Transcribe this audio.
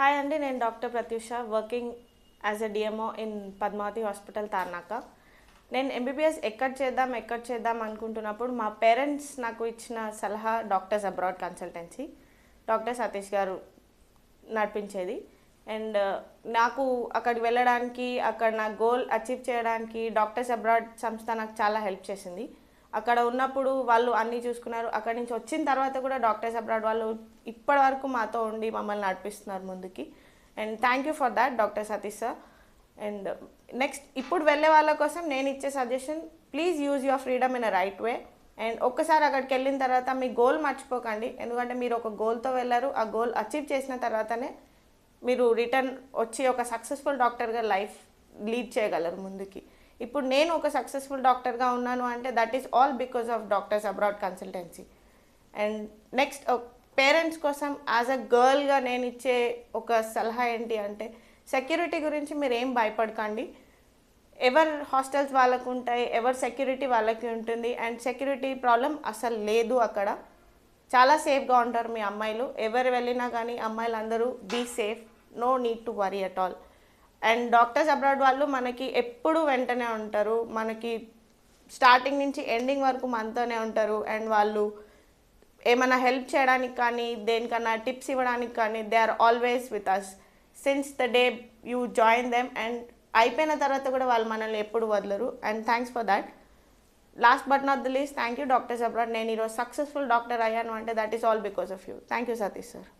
Hi అండి, నేను doctor Pratyusha, working as a DMO in Padmavati hospital Tarnaka. నేను ఎంబీబీఎస్ ఎక్కడ చేద్దాం అనుకుంటున్నప్పుడు మా పేరెంట్స్ నాకు ఇచ్చిన సలహా doctors abroad consultancy, doctor Satish గారు నడిపించేది. అండ్ నాకు అక్కడికి వెళ్ళడానికి, అక్కడ నా గోల్ అచీవ్ చేయడానికి డాక్టర్స్ అబ్రాడ్ సంస్థ నాకు చాలా హెల్ప్ చేసింది. అక్కడ ఉన్నప్పుడు వాళ్ళు అన్నీ చూసుకున్నారు. అక్కడి నుంచి వచ్చిన తర్వాత కూడా డాక్టర్స్ అబ్రాడ్ వాళ్ళు ఇప్పటి వరకు మాతో ఉండి మమ్మల్ని నడిపిస్తున్నారు ముందుకి. And thank you for that doctor Satish sir. And next ఇప్పుడు వెళ్ళే వాళ్ళ కోసం నేను ఇచ్చే suggestion, please use your freedom in a right way. And ఒక్కసారి అక్కడికి వెళ్ళిన తర్వాత మీ గోల్ మర్చిపోకండి. ఎందుకంటే మీరు ఒక గోల్తో వెళ్ళారు, ఆ గోల్ అచీవ్ చేసిన తర్వాతనే మీరు రిటర్న్ వచ్చి ఒక సక్సెస్ఫుల్ డాక్టర్గా లైఫ్ లీడ్ చేయగలరు ముందుకి. ఇప్పుడు నేను ఒక సక్సెస్ఫుల్ డాక్టర్గా ఉన్నాను అంటే that is all because of doctors abroad consultancy. And next parents కోసం యాజ్ అ గర్ల్గా నేను ఇచ్చే ఒక సలహా ఏంటి అంటే, సెక్యూరిటీ గురించి మీరు ఏం భయపడకండి. ఎవరి హాస్టల్స్ వాళ్ళకు ఉంటాయి, ఎవరి సెక్యూరిటీ వాళ్ళకి ఉంటుంది. అండ్ సెక్యూరిటీ ప్రాబ్లం అసలు లేదు అక్కడ. చాలా సేఫ్గా ఉంటారు మీ అమ్మాయిలు. ఎవరు వెళ్ళినా కానీ అమ్మాయిలు అందరూ be safe, no need to worry at all. And doctors abroad వాళ్ళు మనకి ఎప్పుడు వెంటనే ఉంటారు, మనకి స్టార్టింగ్ నుంచి ఎండింగ్ వరకు మనతోనే ఉంటారు. అండ్ వాళ్ళు ఏమైనా హెల్ప్ చేయడానికి కానీ, దేనికన్నా టిప్స్ ఇవ్వడానికి కానీ, they are always with us since the day you join them. And అయిపోయిన తర్వాత కూడా వాళ్ళు మనల్ని ఎప్పుడు వదలరు. And thanks for that. Last but not the least, thank you doctors abroad. నేను ఈరోజు సక్సెస్ఫుల్ డాక్టర్ అయ్యాను అంటే that is all because of you. Thank you Satish sir.